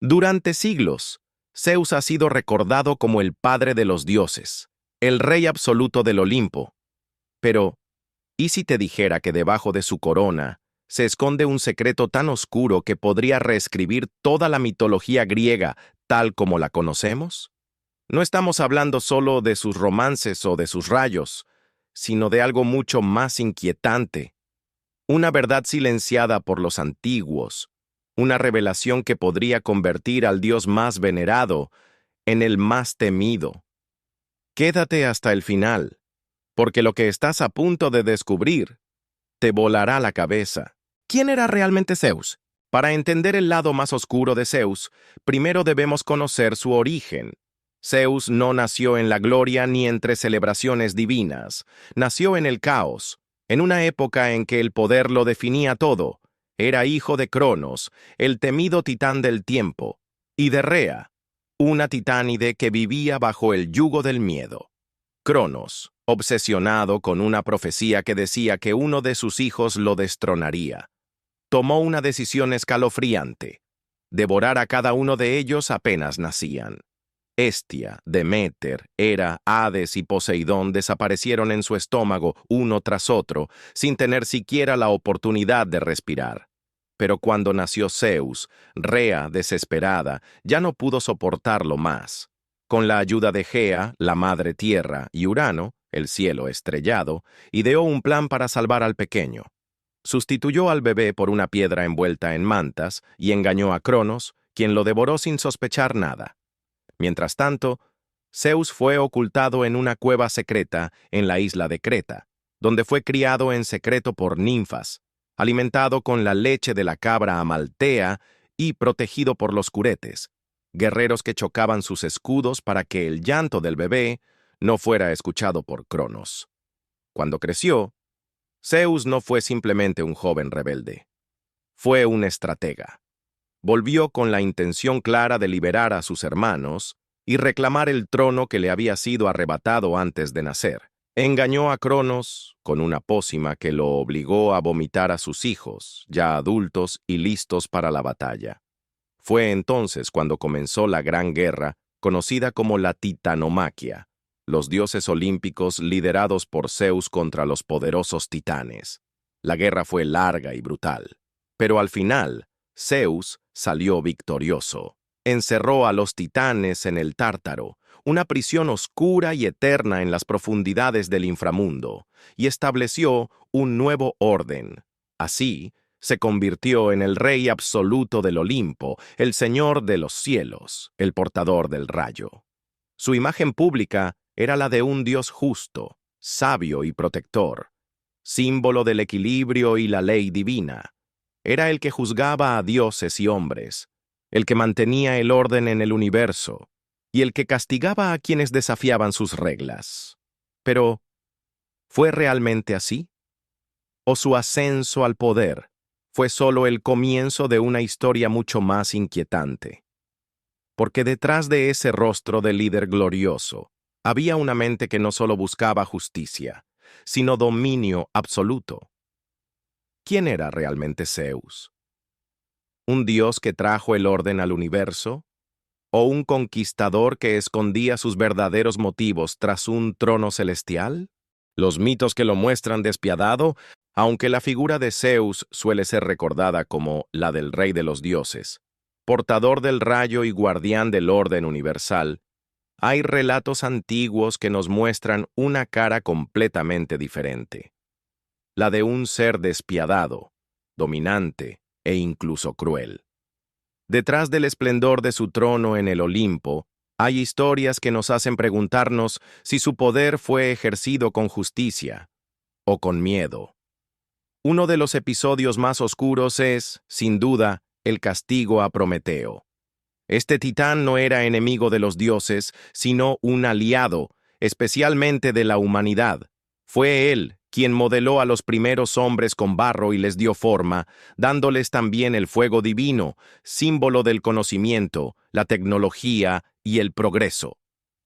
Durante siglos, Zeus ha sido recordado como el padre de los dioses, el rey absoluto del Olimpo. Pero, ¿y si te dijera que debajo de su corona se esconde un secreto tan oscuro que podría reescribir toda la mitología griega tal como la conocemos? No estamos hablando solo de sus romances o de sus rayos, sino de algo mucho más inquietante, una verdad silenciada por los antiguos, una revelación que podría convertir al dios más venerado en el más temido. Quédate hasta el final, porque lo que estás a punto de descubrir te volará la cabeza. ¿Quién era realmente Zeus? Para entender el lado más oscuro de Zeus, primero debemos conocer su origen. Zeus no nació en la gloria ni entre celebraciones divinas, nació en el caos, en una época en que el poder lo definía todo. Era hijo de Cronos, el temido titán del tiempo, y de Rea, una titánide que vivía bajo el yugo del miedo. Cronos, obsesionado con una profecía que decía que uno de sus hijos lo destronaría, tomó una decisión escalofriante: devorar a cada uno de ellos apenas nacían. Hestia, Deméter, Hera, Hades y Poseidón desaparecieron en su estómago uno tras otro, sin tener siquiera la oportunidad de respirar. Pero cuando nació Zeus, Rea, desesperada, ya no pudo soportarlo más. Con la ayuda de Gea, la madre tierra, y Urano, el cielo estrellado, ideó un plan para salvar al pequeño. Sustituyó al bebé por una piedra envuelta en mantas y engañó a Cronos, quien lo devoró sin sospechar nada. Mientras tanto, Zeus fue ocultado en una cueva secreta en la isla de Creta, donde fue criado en secreto por ninfas, alimentado con la leche de la cabra amaltea y protegido por los curetes, guerreros que chocaban sus escudos para que el llanto del bebé no fuera escuchado por Cronos. Cuando creció, Zeus no fue simplemente un joven rebelde. Fue un estratega. Volvió con la intención clara de liberar a sus hermanos y reclamar el trono que le había sido arrebatado antes de nacer. Engañó a Cronos con una pócima que lo obligó a vomitar a sus hijos, ya adultos y listos para la batalla. Fue entonces cuando comenzó la gran guerra, conocida como la Titanomaquia, los dioses olímpicos liderados por Zeus contra los poderosos titanes. La guerra fue larga y brutal, pero al final, Zeus salió victorioso. Encerró a los titanes en el Tártaro, una prisión oscura y eterna en las profundidades del inframundo, y estableció un nuevo orden. Así, se convirtió en el rey absoluto del Olimpo, el señor de los cielos, el portador del rayo. Su imagen pública era la de un dios justo, sabio y protector, símbolo del equilibrio y la ley divina. Era el que juzgaba a dioses y hombres, el que mantenía el orden en el universo, y el que castigaba a quienes desafiaban sus reglas. Pero, ¿fue realmente así? ¿O su ascenso al poder fue solo el comienzo de una historia mucho más inquietante? Porque detrás de ese rostro de líder glorioso, había una mente que no solo buscaba justicia, sino dominio absoluto. ¿Quién era realmente Zeus? ¿Un dios que trajo el orden al universo? ¿O un conquistador que escondía sus verdaderos motivos tras un trono celestial? Los mitos que lo muestran despiadado, aunque la figura de Zeus suele ser recordada como la del rey de los dioses, portador del rayo y guardián del orden universal, hay relatos antiguos que nos muestran una cara completamente diferente, la de un ser despiadado, dominante e incluso cruel. Detrás del esplendor de su trono en el Olimpo, hay historias que nos hacen preguntarnos si su poder fue ejercido con justicia o con miedo. Uno de los episodios más oscuros es, sin duda, el castigo a Prometeo. Este titán no era enemigo de los dioses, sino un aliado, especialmente de la humanidad. Fue él quien modeló a los primeros hombres con barro y les dio forma, dándoles también el fuego divino, símbolo del conocimiento, la tecnología y el progreso.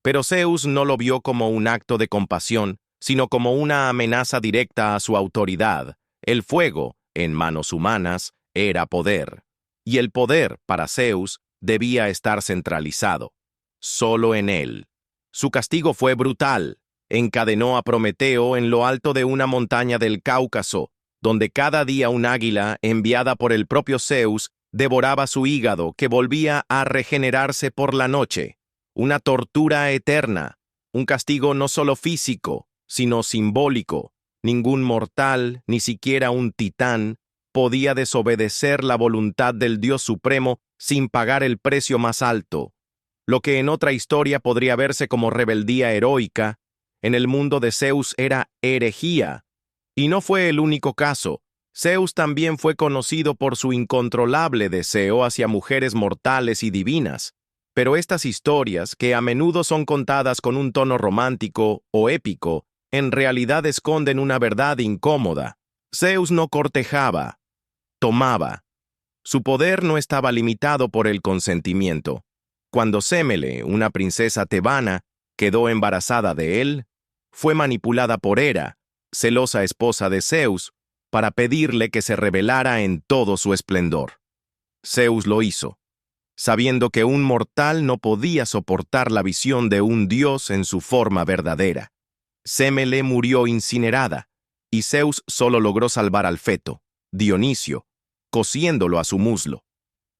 Pero Zeus no lo vio como un acto de compasión, sino como una amenaza directa a su autoridad. El fuego, en manos humanas, era poder. Y el poder, para Zeus, debía estar centralizado, solo en él. Su castigo fue brutal. Encadenó a Prometeo en lo alto de una montaña del Cáucaso, donde cada día un águila, enviada por el propio Zeus, devoraba su hígado, que volvía a regenerarse por la noche. Una tortura eterna, un castigo no solo físico, sino simbólico. Ningún mortal, ni siquiera un titán, podía desobedecer la voluntad del Dios Supremo sin pagar el precio más alto. Lo que en otra historia podría verse como rebeldía heroica, en el mundo de Zeus era herejía. Y no fue el único caso. Zeus también fue conocido por su incontrolable deseo hacia mujeres mortales y divinas. Pero estas historias, que a menudo son contadas con un tono romántico o épico, en realidad esconden una verdad incómoda. Zeus no cortejaba, tomaba. Su poder no estaba limitado por el consentimiento. Cuando Sémele, una princesa tebana, quedó embarazada de él, fue manipulada por Hera, celosa esposa de Zeus, para pedirle que se revelara en todo su esplendor. Zeus lo hizo, sabiendo que un mortal no podía soportar la visión de un dios en su forma verdadera. Sémele murió incinerada, y Zeus solo logró salvar al feto, Dionisio, cosiéndolo a su muslo.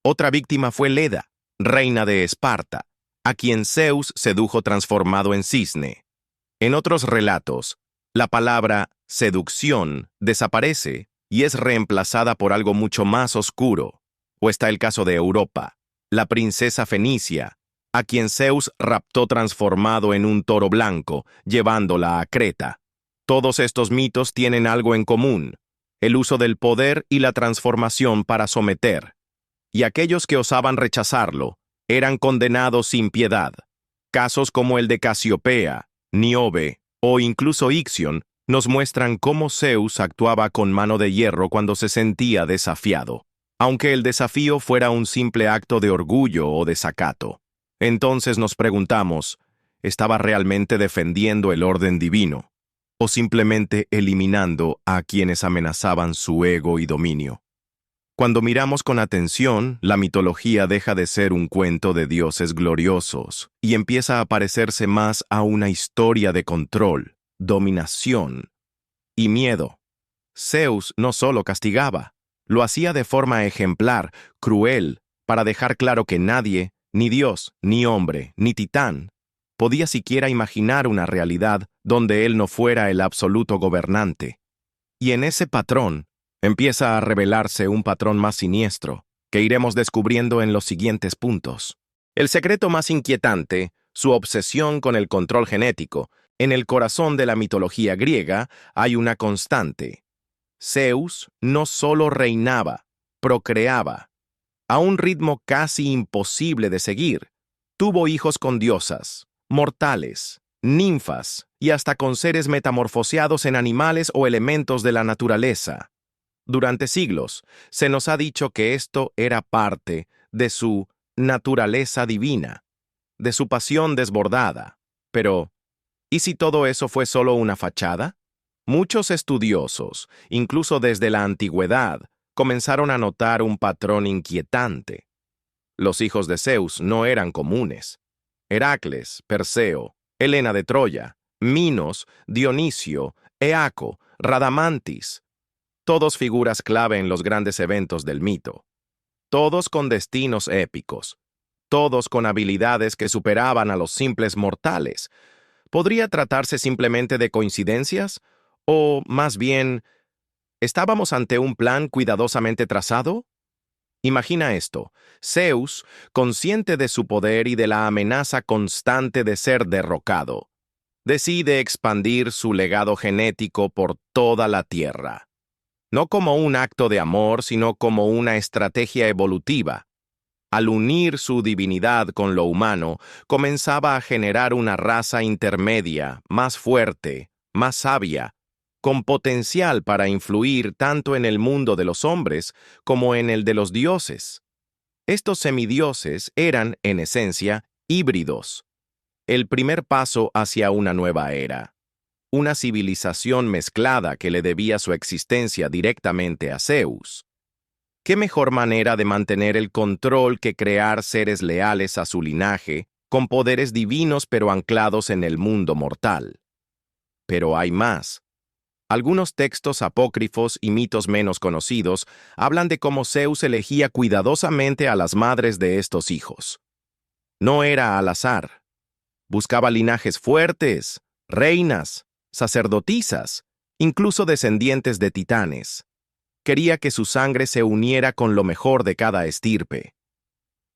Otra víctima fue Leda, reina de Esparta, a quien Zeus sedujo transformado en cisne. En otros relatos, la palabra seducción desaparece y es reemplazada por algo mucho más oscuro. O está el caso de Europa, la princesa fenicia, a quien Zeus raptó transformado en un toro blanco, llevándola a Creta. Todos estos mitos tienen algo en común: el uso del poder y la transformación para someter. Y aquellos que osaban rechazarlo eran condenados sin piedad. Casos como el de Casiopea, Níobe o incluso Ixión nos muestran cómo Zeus actuaba con mano de hierro cuando se sentía desafiado, aunque el desafío fuera un simple acto de orgullo o desacato. Entonces nos preguntamos, ¿estaba realmente defendiendo el orden divino o simplemente eliminando a quienes amenazaban su ego y dominio? Cuando miramos con atención, la mitología deja de ser un cuento de dioses gloriosos y empieza a parecerse más a una historia de control, dominación y miedo. Zeus no solo castigaba, lo hacía de forma ejemplar, cruel, para dejar claro que nadie, ni Dios, ni hombre, ni titán, podía siquiera imaginar una realidad donde él no fuera el absoluto gobernante. Y en ese patrón, empieza a revelarse un patrón más siniestro, que iremos descubriendo en los siguientes puntos. El secreto más inquietante, su obsesión con el control genético. En el corazón de la mitología griega hay una constante. Zeus no solo reinaba, procreaba, a un ritmo casi imposible de seguir. Tuvo hijos con diosas, mortales, ninfas y hasta con seres metamorfoseados en animales o elementos de la naturaleza. Durante siglos, se nos ha dicho que esto era parte de su naturaleza divina, de su pasión desbordada. Pero, ¿y si todo eso fue solo una fachada? Muchos estudiosos, incluso desde la antigüedad, comenzaron a notar un patrón inquietante. Los hijos de Zeus no eran comunes. Heracles, Perseo, Helena de Troya, Minos, Dionisio, Eaco, Radamantis, todos figuras clave en los grandes eventos del mito. Todos con destinos épicos. Todos con habilidades que superaban a los simples mortales. ¿Podría tratarse simplemente de coincidencias? O, más bien, ¿estábamos ante un plan cuidadosamente trazado? Imagina esto: Zeus, consciente de su poder y de la amenaza constante de ser derrocado, decide expandir su legado genético por toda la Tierra. No como un acto de amor, sino como una estrategia evolutiva. Al unir su divinidad con lo humano, comenzaba a generar una raza intermedia, más fuerte, más sabia, con potencial para influir tanto en el mundo de los hombres como en el de los dioses. Estos semidioses eran, en esencia, híbridos. El primer paso hacia una nueva era. Una civilización mezclada que le debía su existencia directamente a Zeus. ¿Qué mejor manera de mantener el control que crear seres leales a su linaje, con poderes divinos pero anclados en el mundo mortal? Pero hay más. Algunos textos apócrifos y mitos menos conocidos hablan de cómo Zeus elegía cuidadosamente a las madres de estos hijos. No era al azar. Buscaba linajes fuertes, reinas, sacerdotisas, incluso descendientes de titanes. Quería que su sangre se uniera con lo mejor de cada estirpe.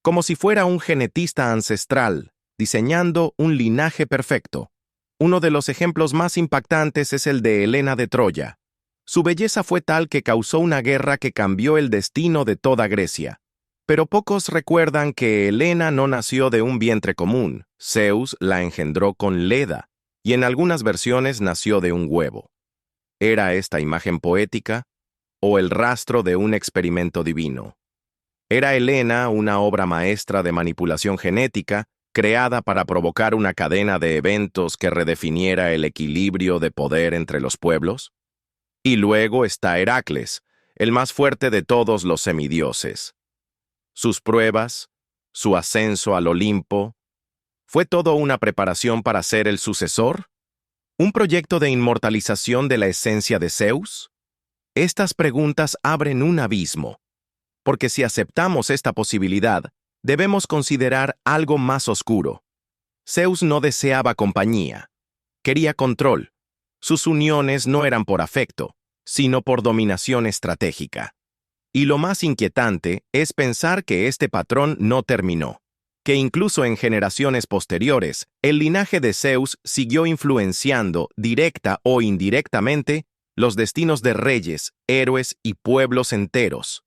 Como si fuera un genetista ancestral, diseñando un linaje perfecto. Uno de los ejemplos más impactantes es el de Helena de Troya. Su belleza fue tal que causó una guerra que cambió el destino de toda Grecia. Pero pocos recuerdan que Helena no nació de un vientre común. Zeus la engendró con Leda, y en algunas versiones nació de un huevo. ¿Era esta imagen poética o el rastro de un experimento divino? ¿Era Helena una obra maestra de manipulación genética, creada para provocar una cadena de eventos que redefiniera el equilibrio de poder entre los pueblos? Y luego está Heracles, el más fuerte de todos los semidioses. Sus pruebas, su ascenso al Olimpo, ¿fue todo una preparación para ser el sucesor? ¿Un proyecto de inmortalización de la esencia de Zeus? Estas preguntas abren un abismo, porque si aceptamos esta posibilidad, debemos considerar algo más oscuro. Zeus no deseaba compañía, quería control. Sus uniones no eran por afecto, sino por dominación estratégica. Y lo más inquietante es pensar que este patrón no terminó, que incluso en generaciones posteriores, el linaje de Zeus siguió influenciando, directa o indirectamente, los destinos de reyes, héroes y pueblos enteros,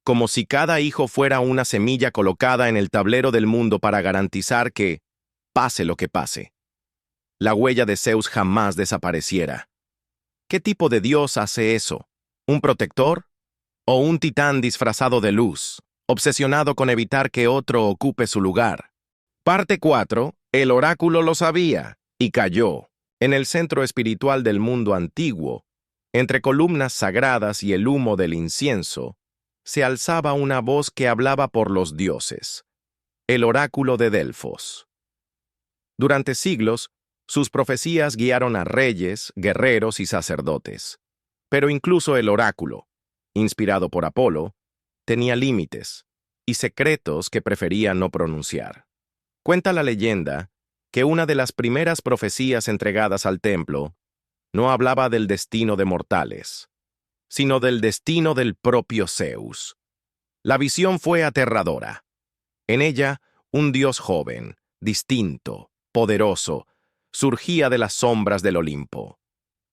como si cada hijo fuera una semilla colocada en el tablero del mundo para garantizar que, pase lo que pase, la huella de Zeus jamás desapareciera. ¿Qué tipo de dios hace eso? ¿Un protector? ¿O un titán disfrazado de luz, obsesionado con evitar que otro ocupe su lugar? Parte 4. El oráculo lo sabía, y cayó. En el centro espiritual del mundo antiguo, entre columnas sagradas y el humo del incienso, se alzaba una voz que hablaba por los dioses, el oráculo de Delfos. Durante siglos, sus profecías guiaron a reyes, guerreros y sacerdotes. Pero incluso el oráculo, inspirado por Apolo, tenía límites y secretos que prefería no pronunciar. Cuenta la leyenda que una de las primeras profecías entregadas al templo no hablaba del destino de mortales, sino del destino del propio Zeus. La visión fue aterradora. En ella, un dios joven, distinto, poderoso, surgía de las sombras del Olimpo,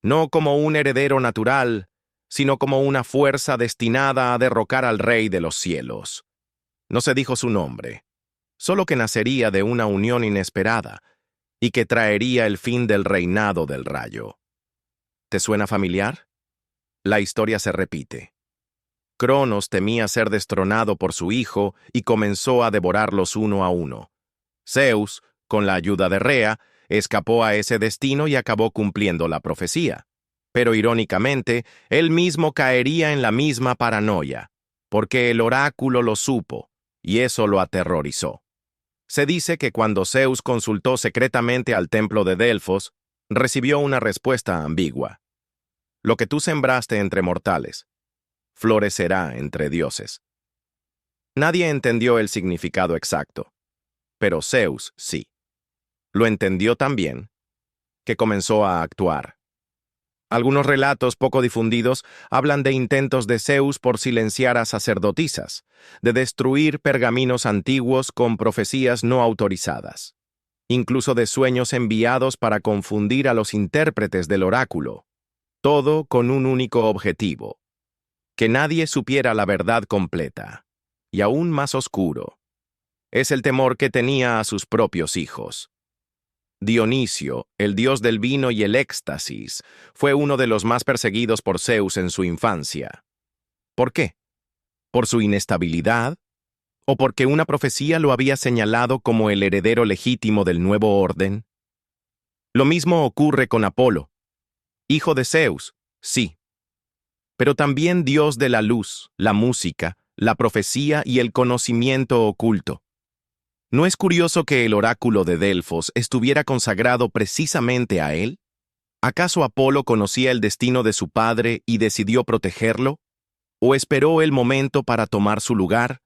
no como un heredero natural, sino como una fuerza destinada a derrocar al rey de los cielos. No se dijo su nombre, solo que nacería de una unión inesperada y que traería el fin del reinado del rayo. ¿Te suena familiar? La historia se repite. Cronos temía ser destronado por su hijo y comenzó a devorarlos uno a uno. Zeus, con la ayuda de Rea, escapó a ese destino y acabó cumpliendo la profecía. Pero irónicamente, él mismo caería en la misma paranoia, porque el oráculo lo supo, y eso lo aterrorizó. Se dice que cuando Zeus consultó secretamente al templo de Delfos, recibió una respuesta ambigua. Lo que tú sembraste entre mortales, florecerá entre dioses. Nadie entendió el significado exacto, pero Zeus sí. Lo entendió tan bien que comenzó a actuar. Algunos relatos poco difundidos hablan de intentos de Zeus por silenciar a sacerdotisas, de destruir pergaminos antiguos con profecías no autorizadas, incluso de sueños enviados para confundir a los intérpretes del oráculo, todo con un único objetivo: que nadie supiera la verdad completa, y aún más oscuro, es el temor que tenía a sus propios hijos. Dionisio, el dios del vino y el éxtasis, fue uno de los más perseguidos por Zeus en su infancia. ¿Por qué? ¿Por su inestabilidad? ¿O porque una profecía lo había señalado como el heredero legítimo del nuevo orden? Lo mismo ocurre con Apolo. Hijo de Zeus, sí, pero también Dios de la luz, la música, la profecía y el conocimiento oculto. ¿No es curioso que el oráculo de Delfos estuviera consagrado precisamente a él? ¿Acaso Apolo conocía el destino de su padre y decidió protegerlo? ¿O esperó el momento para tomar su lugar?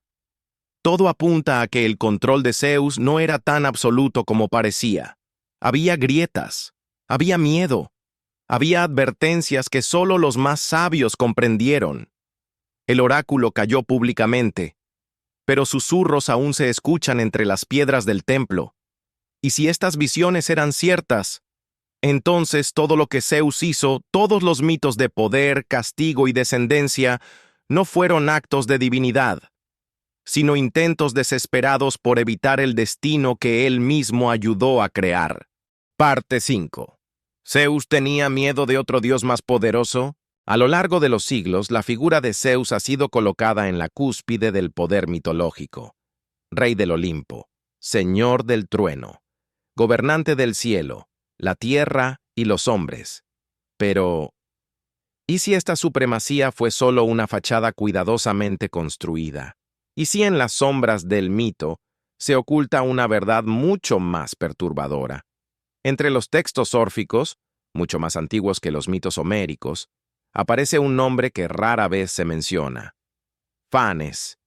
Todo apunta a que el control de Zeus no era tan absoluto como parecía. Había grietas, había miedo, había advertencias que solo los más sabios comprendieron. El oráculo cayó públicamente, pero susurros aún se escuchan entre las piedras del templo. Y si estas visiones eran ciertas, entonces todo lo que Zeus hizo, todos los mitos de poder, castigo y descendencia, no fueron actos de divinidad, sino intentos desesperados por evitar el destino que él mismo ayudó a crear. Parte 5. ¿Zeus tenía miedo de otro dios más poderoso? A lo largo de los siglos, la figura de Zeus ha sido colocada en la cúspide del poder mitológico. Rey del Olimpo, señor del trueno, gobernante del cielo, la tierra y los hombres. Pero, ¿y si esta supremacía fue solo una fachada cuidadosamente construida? ¿Y si en las sombras del mito se oculta una verdad mucho más perturbadora? Entre los textos órficos, mucho más antiguos que los mitos homéricos, aparece un nombre que rara vez se menciona. Fanes.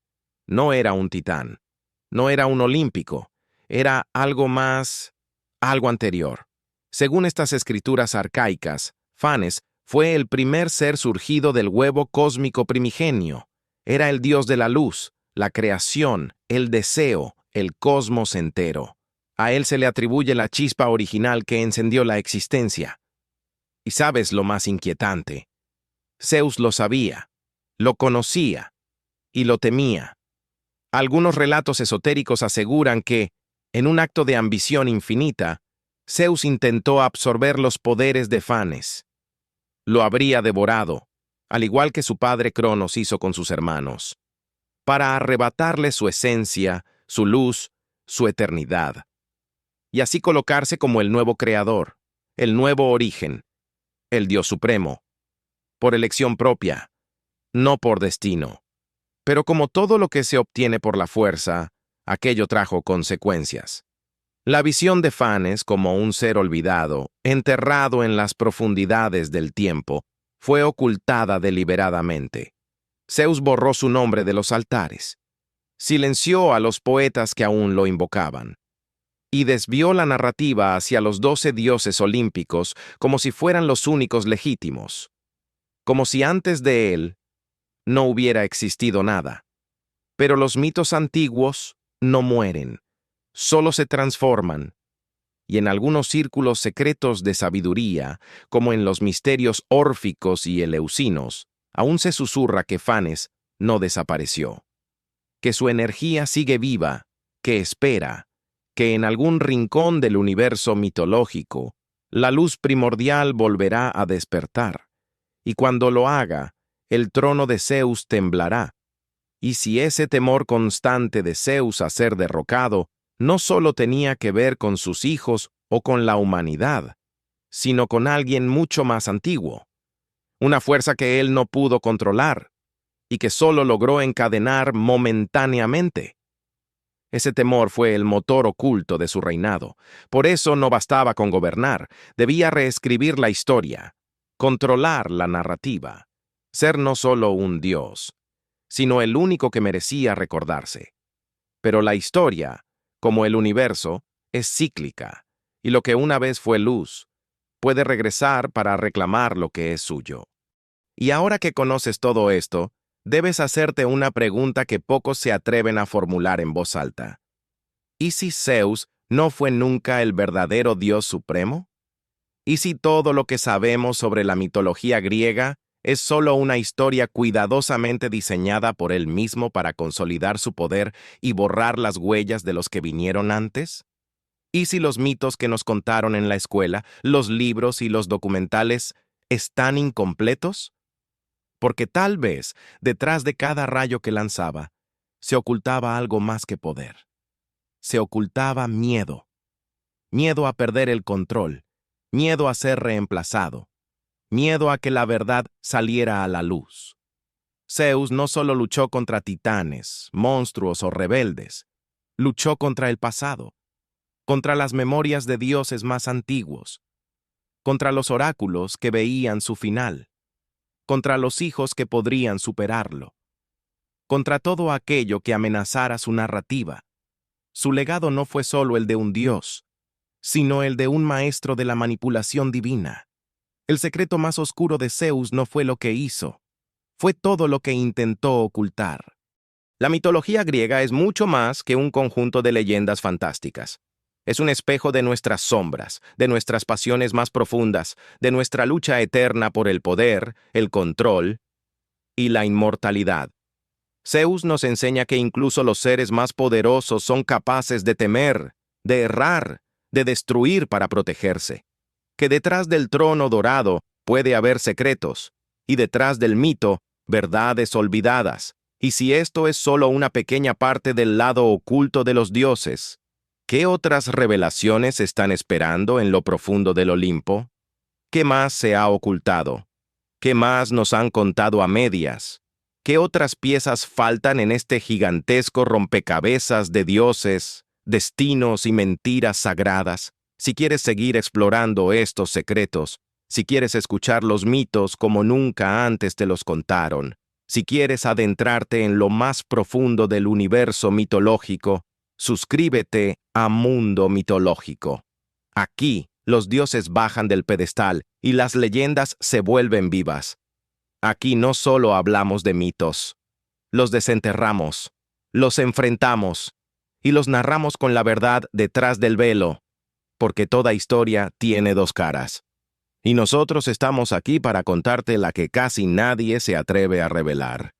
No era un titán, no era un olímpico, era algo más, algo anterior. Según estas escrituras arcaicas, Fanes fue el primer ser surgido del huevo cósmico primigenio. Era el dios de la luz, la creación, el deseo, el cosmos entero. A él se le atribuye la chispa original que encendió la existencia. Y sabes lo más inquietante. Zeus lo sabía, lo conocía y lo temía. Algunos relatos esotéricos aseguran que, en un acto de ambición infinita, Zeus intentó absorber los poderes de Fanes. Lo habría devorado, al igual que su padre Cronos hizo con sus hermanos, para arrebatarle su esencia, su luz, su eternidad, y así colocarse como el nuevo creador, el nuevo origen, el Dios supremo, por elección propia, no por destino. Pero como todo lo que se obtiene por la fuerza, aquello trajo consecuencias. La visión de Fanes como un ser olvidado, enterrado en las profundidades del tiempo, fue ocultada deliberadamente. Zeus borró su nombre de los altares, silenció a los poetas que aún lo invocaban, y desvió la narrativa hacia los 12 dioses olímpicos como si fueran los únicos legítimos, como si antes de él no hubiera existido nada. Pero los mitos antiguos no mueren, solo se transforman, y en algunos círculos secretos de sabiduría, como en los misterios órficos y eleusinos, aún se susurra que Fanes no desapareció, que su energía sigue viva, que espera, que en algún rincón del universo mitológico, la luz primordial volverá a despertar, y cuando lo haga, el trono de Zeus temblará. Y si ese temor constante de Zeus a ser derrocado no solo tenía que ver con sus hijos o con la humanidad, sino con alguien mucho más antiguo, una fuerza que él no pudo controlar y que solo logró encadenar momentáneamente. Ese temor fue el motor oculto de su reinado. Por eso no bastaba con gobernar, debía reescribir la historia, controlar la narrativa, ser no solo un dios, sino el único que merecía recordarse. Pero la historia, como el universo, es cíclica, y lo que una vez fue luz, puede regresar para reclamar lo que es suyo. Y ahora que conoces todo esto, debes hacerte una pregunta que pocos se atreven a formular en voz alta. ¿Y si Zeus no fue nunca el verdadero Dios supremo? ¿Y si todo lo que sabemos sobre la mitología griega es solo una historia cuidadosamente diseñada por él mismo para consolidar su poder y borrar las huellas de los que vinieron antes? ¿Y si los mitos que nos contaron en la escuela, los libros y los documentales están incompletos? Porque tal vez, detrás de cada rayo que lanzaba, se ocultaba algo más que poder. Se ocultaba miedo. Miedo a perder el control. Miedo a ser reemplazado. miedo a que la verdad saliera a la luz. Zeus no solo luchó contra titanes, monstruos o rebeldes, luchó contra el pasado, contra las memorias de dioses más antiguos, contra los oráculos que veían su final, contra los hijos que podrían superarlo, contra todo aquello que amenazara su narrativa. Su legado no fue solo el de un dios, sino el de un maestro de la manipulación divina. El secreto más oscuro de Zeus no fue lo que hizo, fue todo lo que intentó ocultar. La mitología griega es mucho más que un conjunto de leyendas fantásticas. Es un espejo de nuestras sombras, de nuestras pasiones más profundas, de nuestra lucha eterna por el poder, el control y la inmortalidad. Zeus nos enseña que incluso los seres más poderosos son capaces de temer, de errar, de destruir para protegerse. Que detrás del trono dorado puede haber secretos, y detrás del mito, verdades olvidadas. Y si esto es solo una pequeña parte del lado oculto de los dioses, ¿qué otras revelaciones están esperando en lo profundo del Olimpo? ¿Qué más se ha ocultado? ¿Qué más nos han contado a medias? ¿Qué otras piezas faltan en este gigantesco rompecabezas de dioses, destinos y mentiras sagradas? Si quieres seguir explorando estos secretos, si quieres escuchar los mitos como nunca antes te los contaron, si quieres adentrarte en lo más profundo del universo mitológico, suscríbete a Mundo Mitológico. Aquí, los dioses bajan del pedestal y las leyendas se vuelven vivas. Aquí no solo hablamos de mitos, los desenterramos, los enfrentamos y los narramos con la verdad detrás del velo, porque toda historia tiene dos caras. Y nosotros estamos aquí para contarte la que casi nadie se atreve a revelar.